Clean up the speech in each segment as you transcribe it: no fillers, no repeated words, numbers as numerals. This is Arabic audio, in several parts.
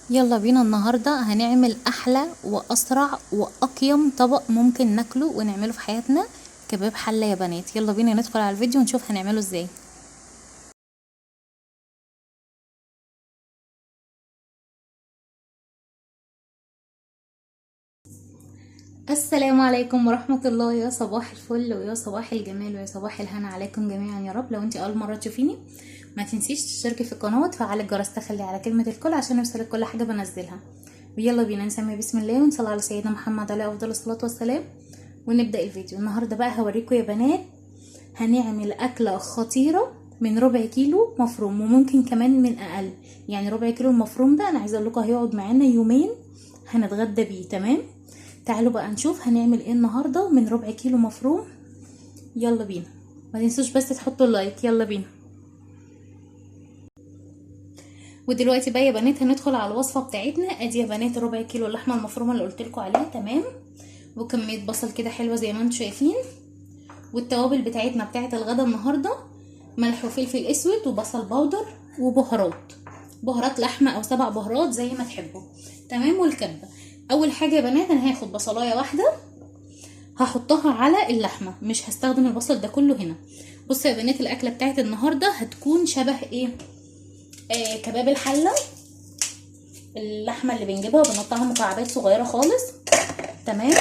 يلا بينا النهاردة هنعمل أحلى وأسرع وأقيم طبق ممكن ناكله ونعمله في حياتنا. كباب حلة يا بنات، يلا بينا ندخل على الفيديو ونشوف هنعمله ازاي. السلام عليكم ورحمة الله، يا صباح الفل ويا صباح الجمال ويا صباح الهنا عليكم جميعا يا رب. لو انت أول مرة تشوفيني ما تنسيش تشتركي في القناة وتفعلي الجرس، تخلي على كلمة الكل عشان يوصلك كل حاجة بنزلها. ويلا بينا نسمي بسم الله ونصلي على سيدنا محمد عليه أفضل الصلاة والسلام ونبدأ الفيديو. النهاردة بقى هوريكم يا بنات هنعمل أكلة خطيرة من ربع كيلو مفروم، وممكن كمان من أقل. يعني ربع كيلو المفروم ده أنا عايزة أقولكوا هيقعد معانا يومين هنتغدى بيه. تمام، تعالوا بقى نشوف هنعمل ايه النهارده من ربع كيلو مفروم. يلا بينا، ما تنسوش بس تحطوا اللايك. يلا بينا. ودلوقتي بقى يا بنات هندخل على الوصفه بتاعتنا. ادي يا بنات ربع كيلو اللحمه المفرومه اللي قلتلكوا عليها، تمام، وكميه بصل كده حلوه زي ما انتم شايفين. والتوابل بتاعتنا بتاعت الغدا النهارده ملح وفلفل اسود وبصل باودر وبهارات، بهارات لحمه او 7 بهارات زي ما تحبوا. تمام، والكبه. اول حاجه يا بنات انا هاخد بصلايه واحده هحطها على اللحمه، مش هستخدم البصل ده كله هنا. بصوا يا بنات الاكله بتاعت النهارده هتكون شبه ايه؟ كباب الحله. اللحمه اللي بنجيبها وبنقطعها مكعبات صغيره خالص. تمام،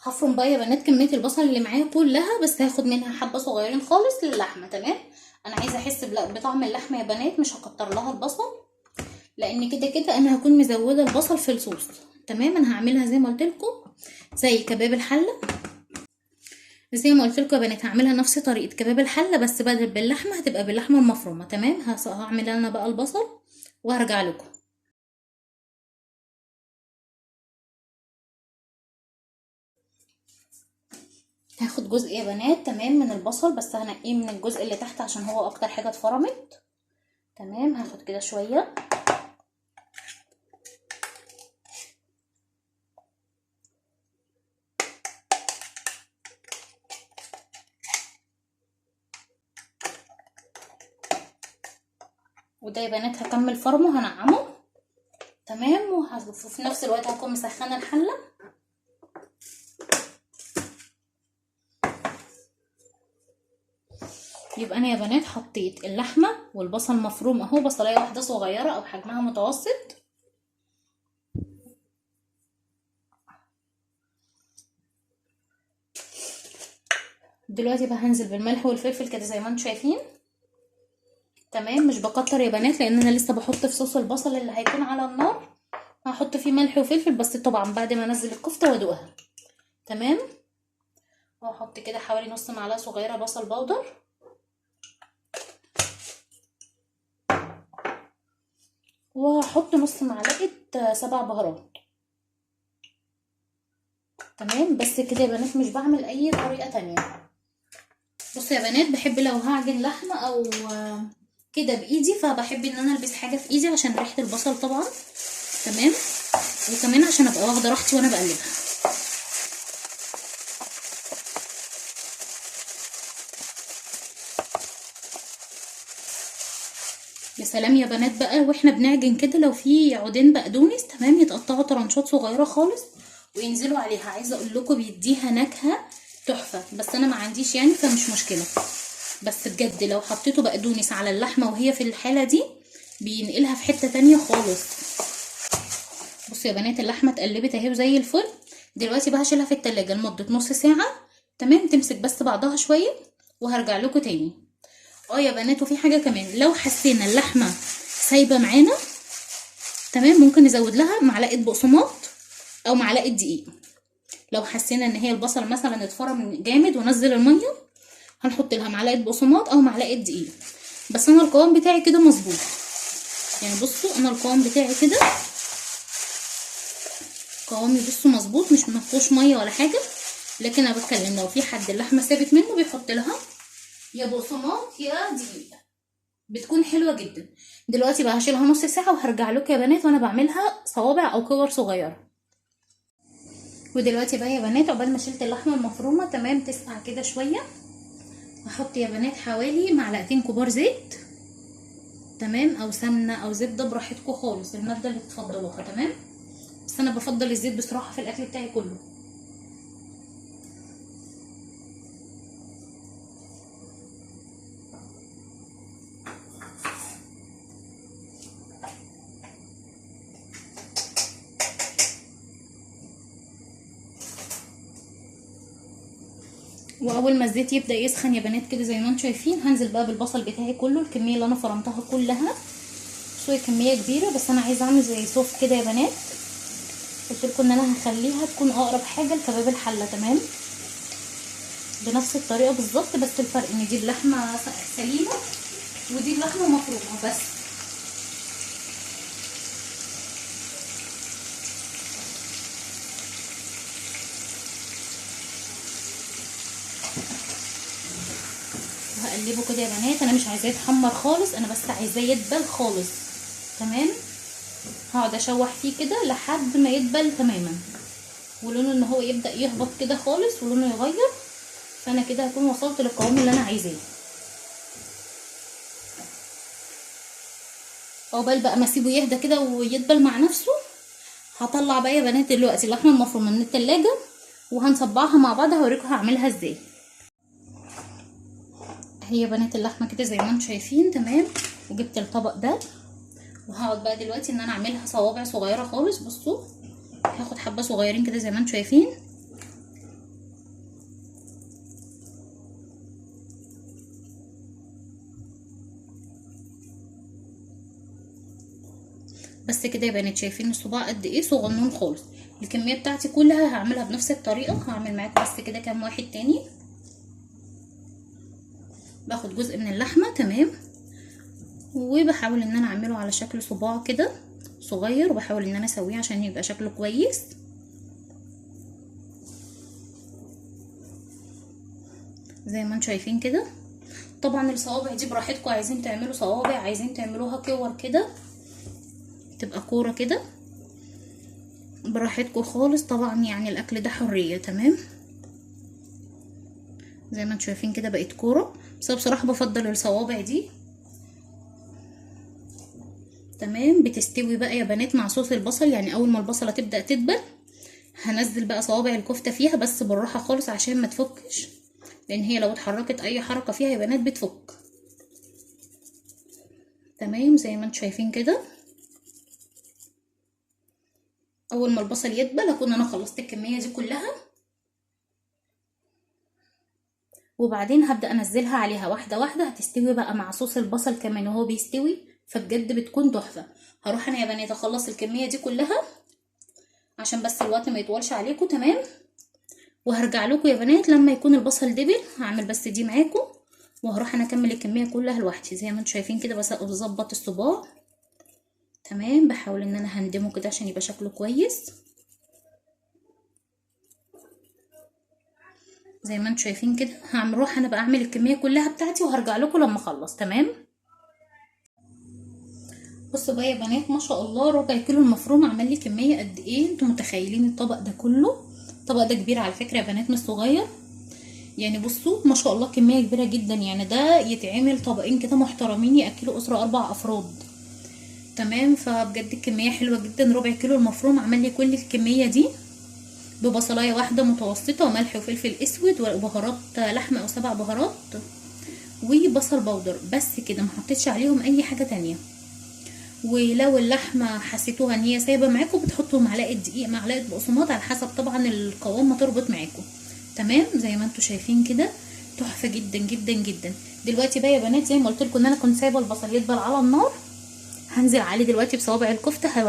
هفرم بقى يا بنات كميه البصل اللي معايا كلها، بس هاخد منها حبه صغيرين خالص للحمه. تمام، انا عايزه احس بطعم اللحمه يا بنات، مش هكتر لها البصل لان كده كده انا هكون مزوده البصل في الصوص. تمام، انا هعملها زي ما قلت لكم زي كباب الحله. زي ما قلت لكم يا بنات هعملها نفس طريقه كباب الحله، بس بدل باللحمه هتبقى باللحمه المفرومه. تمام، هعمل انا بقى البصل وهرجع لكم. هاخد جزء يا بنات تمام من البصل، بس هنقيه من الجزء اللي تحت عشان هو اكتر حاجه اتفرمت. تمام، هاخد كده شويه. وده يا بنات هكمل فرمه هنعمه. تمام، وفي نفس الوقت هكون مسخنه الحله. يبقى انا يا بنات حطيت اللحمه والبصل مفروم اهو، بصلايه واحده صغيره او حجمها متوسط. دلوقتي بقى هنزل بالملح والفلفل كده زي ما انتم شايفين. تمام، مش بكتر يا بنات لان انا لسه بحط في صوص البصل اللي هيكون على النار هحط فيه ملح وفلفل، بس طبعا بعد ما انزل الكفته وادوقها. تمام، وهحط كده حوالي نص معلقه صغيره بصل باودر، وهحط نص معلقه 7 بهارات. تمام، بس كده يا بنات مش بعمل اي طريقه تانية. بصوا يا بنات بحب لو هعجن لحمه او كده بايدي، فبحب ان انا البس حاجه في ايدي عشان ريحه البصل طبعا. تمام، وكمان عشان ابقى واخده راحتي وانا بقلبها. يا سلام يا بنات بقى واحنا بنعجن كده لو في عودين بقدونس تمام يتقطعوا طرنشات صغيره خالص وينزلوا عليها، عايزه اقول لكم بيديها نكهه تحفه، بس انا ما عنديش يعني فمش مشكله. بس بجد لو حطيتوا بقدونس على اللحمه وهي في الحاله دي بينقلها في حته تانية خالص. بصوا يا بنات اللحمه اتقلبت اهي زي الفل. دلوقتي بقى هشيلها في التلاجة لمده نص ساعه. تمام، تمسك بس بعضها شويه وهرجع لكم تاني. يا بنات وفي حاجه كمان، لو حسينا اللحمه سايبه معانا تمام ممكن نزود لها معلقه بقسماط او معلقه دقيق. لو حسينا ان هي البصل مثلا اتفرم جامد ونزل الميه هنحط لها معلقه بقسماط او معلقه دقيق. بس انا القوام بتاعي كده مظبوط، يعني بصوا انا القوام بتاعي كده قوامي بصوا مظبوط، مش مفيهوش ميه ولا حاجه. لكن انا بتكلم لو في حد اللحمه سابت منه بيحط لها يا بقسماط يا دقيق، بتكون حلوه جدا. دلوقتي بقى هشيلها نص ساعه وهرجع لكم يا بنات وانا بعملها صوابع او كور صغيره. ودلوقتي بقى يا بنات عقبال ما شلت اللحمه المفرومه تمام تسقع كده شويه. هحط يا بنات حوالي معلقتين كبار زيت، تمام، او سمنه او زبده براحتكم خالص، الماده اللي تفضلوها، تمام. بس انا بفضل الزيت بصراحه في الاكل بتاعي كله. واول ما الزيت يبدا يسخن يا بنات كده زي ما انتم شايفين، هنزل بقى بالبصل بتاعي كله، الكميه اللي انا فرمتها كلها. شويه كميه كبيره، بس انا عايزه اعمل زي صوص كده يا بنات. قلت لكم ان انا هخليها تكون اقرب حاجه لكباب الحله، تمام، بنفس الطريقه بالظبط، بس الفرق ان دي اللحمه سليمه ودي اللحمه مفرومه بس. وهقلبه كده يا بنات، انا مش عايزاه يتحمر خالص، انا بس عايزاه يدبل خالص، تمام. هقعد اشوح فيه كده لحد ما يدبل تماما، ولونه ان هو يبدا يهبط كده خالص ولونه يغير، فانا كده هكون وصلت للقوام اللي انا عايزاه. عقبال بقى ما اسيبه يهدى كده ويدبل مع نفسه، هطلع بقى يا بنات دلوقتي اللحمه المفرومه من التلاجة وهنصبعها مع بعض، هوريكم هعملها ازاي. اهي يا بنات اللحمه كده زي ما انتم شايفين، تمام. وجبت الطبق ده، وهقعد بقى دلوقتي ان انا اعملها صوابع صغيره خالص. بصوا، هاخد حبه صغيرين كده زي ما انتم شايفين، بس كده يا بنات. شايفين الصباع قد ايه صغنون خالص. الكميه بتاعتي كلها هعملها بنفس الطريقه، هعمل معاكم بس كده كام واحد تاني. باخد جزء من اللحمه، تمام، وبحاول ان انا اعمله على شكل صباع كده صغير، وبحاول ان انا اسويه عشان يبقى شكله كويس زي ما انتم شايفين كده. طبعا الصوابع دي براحتكم، عايزين تعملوا صوابع، عايزين تعملوها كور كده تبقى كوره كده، براحتكم خالص طبعا، يعني الاكل ده حريه، تمام. زي ما انتم شايفين كده بقت كوره، بس بصراحه بفضل الصوابع دي، تمام. بتستوي بقى يا بنات مع صوص البصل، يعني اول ما البصله تبدا تدبل هنزل بقى صوابع الكفته فيها، بس بالراحه خالص عشان ما تفكش، لان هي لو اتحركت اي حركه فيها يا بنات بتفك، تمام. زي ما انتم شايفين كده، اول ما البصل يدبل اكون انا خلصت الكميه دي كلها، وبعدين هبدا انزلها عليها واحده واحده، هتستوي بقى مع صوص البصل كمان وهو بيستوي، فبجد بتكون تحفه. هروح انا يا بنات اخلص الكميه دي كلها عشان بس الوقت ما يطولش عليكم، تمام. وهرجع لكم يا بنات لما يكون البصل دبل، هعمل بس دي معاكم، وهروح انا اكمل الكميه كلها لوحدي. زي ما انتم شايفين كده بس بظبط الصباع، تمام، بحاول ان انا هندمه كده عشان يبقى شكله كويس زي ما انتم شايفين كده. هروح انا بقى اعمل الكميه كلها بتاعتي وهرجع لكم لما اخلص، تمام. بصوا بقى يا بنات، ما شاء الله ربع كيلو المفروم عمل لي كميه قد ايه، انتوا متخيلين الطبق ده كله؟ الطبق ده كبير على فكره يا بنات، مش صغير يعني. بصوا ما شاء الله كميه كبيره جدا، يعني ده يتعمل طبقين كده محترمين ياكلوا اسره 4 افراد، تمام. فبجد الكميه حلوه جدا، ربع كيلو المفروم عمل لي كل الكميه دي ببصلايه واحده متوسطه وملح وفلفل اسود وبهارات لحمه او 7 بهارات وبصل بودر، بس كده، ما حطيتش عليهم اي حاجه تانية. ولو اللحمه حسيتوها ان هي سايبه معاكم بتحطوا معلقه دقيق معلقه بقسماط على حسب طبعا القوام ما تربط معاكم، تمام. زي ما انتم شايفين كده تحفه جدا جدا جدا. دلوقتي بقى يا بنات زي ما قلت لكم ان انا كنت سايبه البصل يدبل على النار، هنزل عليه دلوقتي بصوابع الكفته،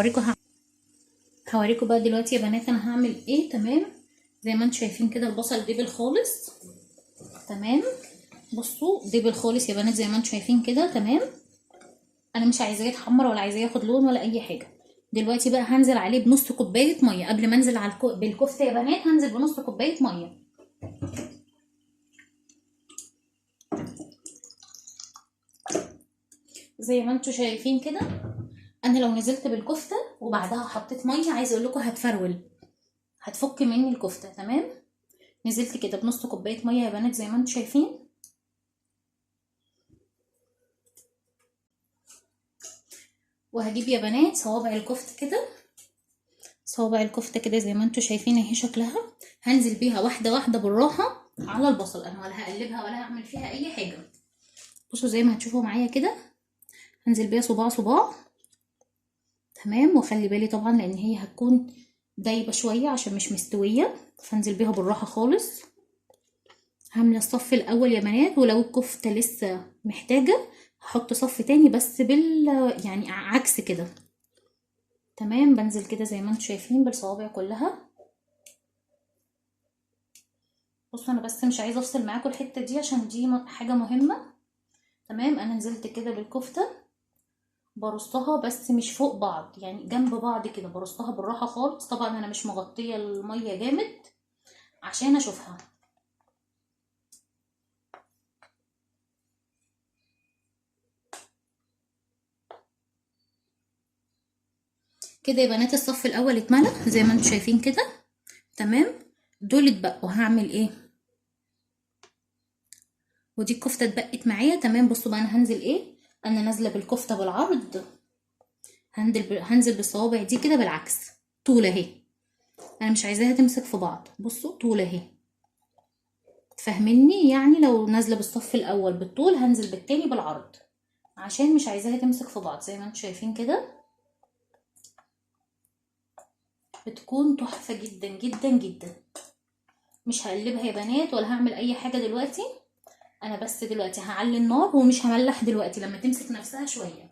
هوريكم بقى دلوقتي يا بنات انا هعمل ايه، تمام. زي ما انتم شايفين كده البصل دبل خالص، تمام. بصوا دبل خالص يا بنات زي ما انتم شايفين كده، تمام. انا مش عايزاه يتحمر ولا عايزاه ياخد لون ولا اي حاجه. دلوقتي بقى هنزل عليه بنص كوبايه ميه، قبل ما انزل على بالكفته يا بنات هنزل بنص كوبايه ميه. زي ما انتم شايفين كده، انا لو نزلت بالكفته وبعدها حطيت ميه عايزه اقول لكم هتفرول، هتفك مني الكفته، تمام. نزلت كده بنص كوبايه ميه يا بنات زي ما انتم شايفين، وهجيب يا بنات صوابع الكفته كده، صوابع الكفته كده زي ما انتوا شايفين اهي شكلها، هنزل بيها واحده واحده بالراحه على البصل، انا ولا هقلبها ولا هعمل فيها اي حاجه. بصوا زي ما هتشوفوا معايا كده، هنزل بيها صباع صباع. تمام، واخلي بالي طبعا لان هي هتكون دايبه شويه عشان مش مستويه، فانزل بيها بالراحه خالص. هعمل الصف الاول يا بنات، ولو الكفته لسه محتاجه هحط صف تاني بس يعني عكس كده. تمام، بنزل كده زي ما انتم شايفين بالصوابع كلها. بصوا انا بس مش عايزه افصل معاكم الحته دي عشان دي حاجه مهمه. تمام، انا نزلت كده بالكفته برصها بس مش فوق بعض، يعني جنب بعض كده برصها بالراحه خالص. طبعا انا مش مغطيه الميه جامد عشان اشوفها. كده يا بنات الصف الاول اتملى زي ما انتم شايفين كده. تمام، دول اتبقوا هعمل ايه؟ ودي الكفته اتبقت معايا. تمام، بصوا بقى انا هنزل ايه، انا نازله بالكفته بالعرض، هنزل بالصوابع دي كده بالعكس، طول اهي. انا مش عايزاها تمسك في بعض، بصوا طول اهي، فاهميني؟ يعني لو نازله بالصف الاول بالطول هنزل بالتاني بالعرض عشان مش عايزاها تمسك في بعض. زي ما انتم شايفين كده بتكون تحفه جدا جدا جدا. مش هقلبها يا بنات ولا هعمل اي حاجه دلوقتي، انا بس دلوقتي هعلي النار ومش هملح دلوقتي. لما تمسك نفسها شويه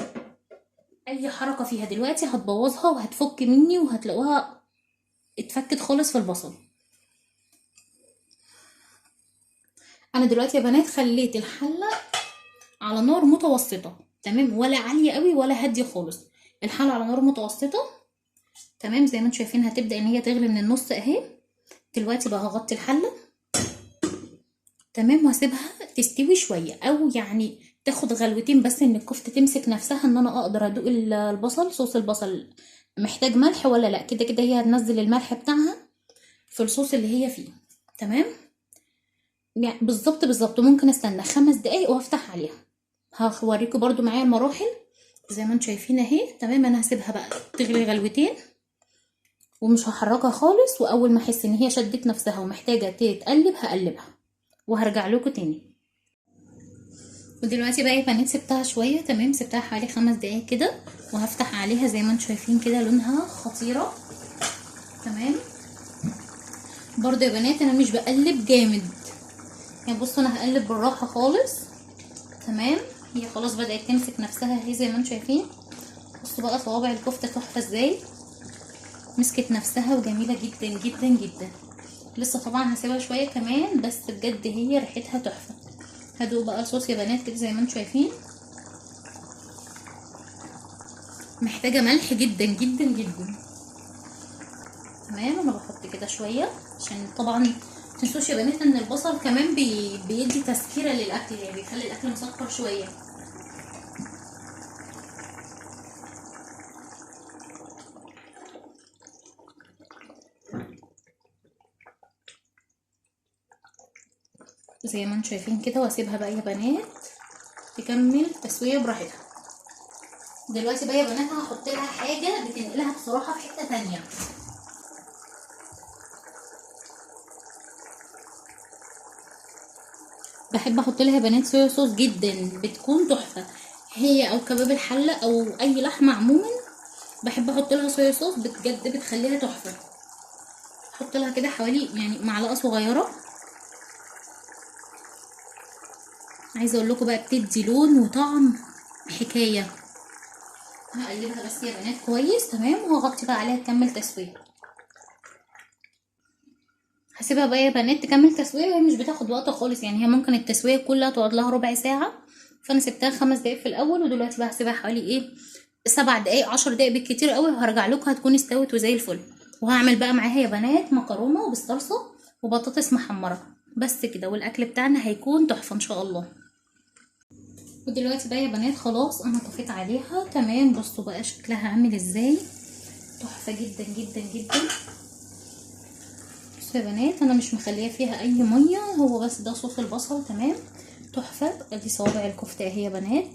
اي حركه فيها دلوقتي هتبوظها وهتفك مني وهتلاقوها اتفكت خالص في البصل. انا دلوقتي يا بنات خليت الحله على نار متوسطه، تمام، ولا عاليه قوي ولا هاديه خالص، الحله على نار متوسطه. تمام، زي ما انتم شايفين هتبدا ان هي تغلي من النص اهي. دلوقتي بقى هغطي الحله، تمام، وهسيبها تستوي شويه او يعني تاخد غلوتين بس ان الكفته تمسك نفسها، ان انا اقدر ادوق البصل، صوص البصل محتاج ملح ولا لا. كده كده هي هتنزل الملح بتاعها في الصوص اللي هي فيه. تمام، يعني بالظبط بالظبط ممكن استنى 5 دقايق وافتح عليها. هوريكم برضو معايا المراحل زي ما انتم شايفين اهي. تمام، انا هسيبها بقى تغلي غلوتين ومش هحركها خالص، واول ما احس ان هي شدت نفسها ومحتاجه تتقلب هقلبها وهرجع لكم تاني. ودلوقتي بقى يا بنات سبتها شويه، تمام، سبتها حوالي 5 دقايق كده وهفتح عليها زي ما انتم شايفين كده لونها خطيره. تمام، برضو يا بنات انا مش بقلب جامد، يعني بصوا انا هقلب بالراحه خالص. تمام، هي خلاص بدات تمسك نفسها اهي زي ما انتم شايفين. بصوا بقى صوابع الكفته تحفه ازاي، مسكت نفسها وجميله جدا جدا جدا. لسه طبعا هسيبها شويه كمان بس بجد هي ريحتها تحفه. هدوق بقى الصوص يا بنات كده زي ما انتم شايفين، محتاجه ملح جدا جدا جدا. تمام، انا بحط كده شويه عشان طبعا متنسوش يا بنات ان البصل كمان بيدي تسكيره للاكل، يعني بيخلي الاكل مسكر شويه. زي ما انتم شايفين كده، واسيبها بقى يا بنات تكمل تسويه براحتها. دلوقتي بقى يا بنات هحط لها حاجه بتنقلها بصراحه في حته تانية. بحب احط لها يا بنات صويا صوص جدا، بتكون تحفه، هي او كباب الحله او اي لحمه عموما بحب احط لها صويا صوص، بجد بتخليها تحفه. احط لها كده حوالي يعني معلقه صغيره. عايزه اقول لكم بقى بتدي لون وطعم حكايه. هقلبها بس يا بنات كويس، تمام، وهغطي بقى عليها تكمل تسويه. هسيبها بقى يا بنات تكمل تسويه، وهي مش بتاخد وقت خالص، يعني هي ممكن التسويه كلها تقعد لها ربع ساعه، فانا سبتها 5 دقايق في الاول، ودلوقتي بقى هسيبها حوالي ايه 7 دقايق 10 دقايق بالكتير قوي، وهرجع لكم هتكون استوت وزي الفل. وهعمل بقى معاها يا بنات مكرونه وبالصلصه وبطاطس محمره بس كده، والاكل بتاعنا هيكون تحفه ان شاء الله. ودلوقتي بقى يا بنات خلاص انا طفيت عليها. تمام، بصوا بقى شكلها عامل ازاي، تحفه جدا جدا جدا. بصوا يا بنات انا مش مخليه فيها اي ميه، هو بس ده صوص البصل. تمام، تحفه. ادي صوابع الكفته اهي يا بنات،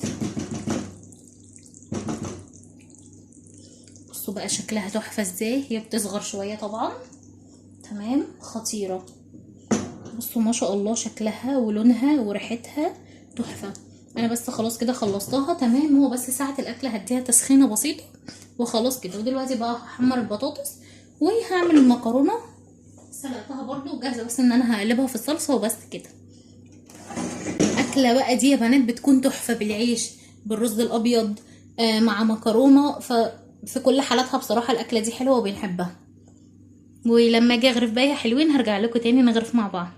بصوا بقى شكلها تحفه ازاي، هي بتصغر شويه طبعا. تمام، خطيره. بصوا ما شاء الله شكلها ولونها وريحتها تحفه. انا بس خلاص كده خلصتها. تمام، هو بس ساعه الاكل هديها تسخينه بسيطه وخلاص كده. ودلوقتي بقى هحمر البطاطس وهعمل المكرونه، سلقتها برضو وجاهزه، بس ان انا هقلبها في الصلصه وبس كده. اكله بقى دي يا بنات بتكون تحفه بالعيش، بالرز الابيض، مع مكرونه. في كل حالاتها بصراحه الاكله دي حلوه وبنحبها. ولما اجي اغرف بقى يا حلوين هرجع لكم تاني نغرف مع بعض.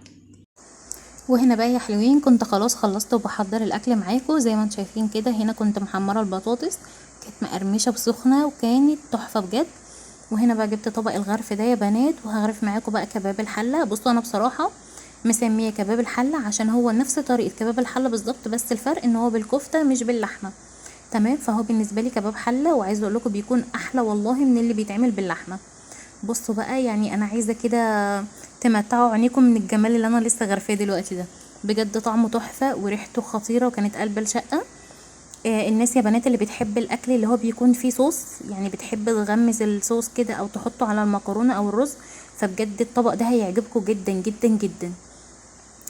وهنا بقى يا حلوين كنت خلاص خلصت وبحضر الاكل معاكم زي ما انتم شايفين كده. هنا كنت محمره البطاطس، كانت مقرمشه وسخنه وكانت تحفه بجد. وهنا بقى جبت طبق الغرف ده يا بنات، وهغرف معاكم بقى كباب الحله. بصوا انا بصراحه مسميه كباب الحله عشان هو نفس طريقه كباب الحله بالظبط، بس الفرق ان هو بالكفته مش باللحمه. تمام، فهو بالنسبه لي كباب حله، وعايزه اقول لكم بيكون احلى والله من اللي بيتعمل باللحمه. بصوا بقى يعني انا عايزه كده تمتعوا عينيكم من الجمال اللي انا لسه غرفاه دلوقتي ده. بجد طعمه تحفه وريحته خطيره، وكانت قلب الشقه. الناس يا بنات اللي بتحب الاكل اللي هو بيكون فيه صوص، يعني بتحب تغمز الصوص كده او تحطه على المكرونه او الرز، فبجد الطبق ده هيعجبكم جدا جدا جدا.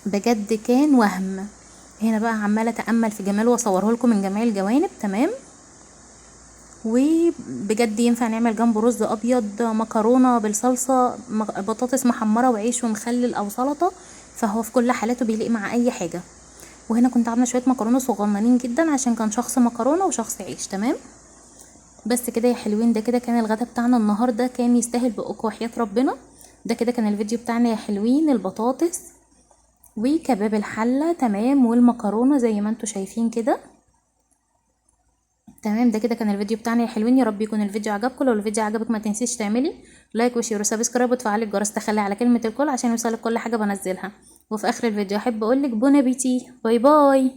بجد كان وهم. هنا بقى عماله اتامل في جماله واصوره لكم من جميع الجوانب. تمام، وبجد ينفع نعمل جنبه رز ابيض، مكرونه بالصلصه، بطاطس محمره وعيش ومخلل او سلطه، فهو في كل حالاته بيليق مع اي حاجه. وهنا كنت عامله شويه مكرونه صغننين جدا عشان كان شخص مكرونه وشخص عيش. تمام، بس كده يا حلوين، ده كده كان الغدا بتاعنا النهارده، كان يستاهل بقكم وحياة ربنا. ده كده كان الفيديو بتاعنا يا حلوين، البطاطس وكباب الحله. تمام، والمكرونه زي ما انتم شايفين كده. تمام، ده كده كان الفيديو بتاعنا يا حلوين. يا رب يكون الفيديو عجبكم. لو الفيديو عجبك ما تنسيش تعملي لايك وشير وسبسكرايب وتفعلي الجرس، تخلي على كلمه الكل عشان يوصلك كل حاجه بنزلها. وفي اخر الفيديو احب اقولك بون ابيتي، باي باي.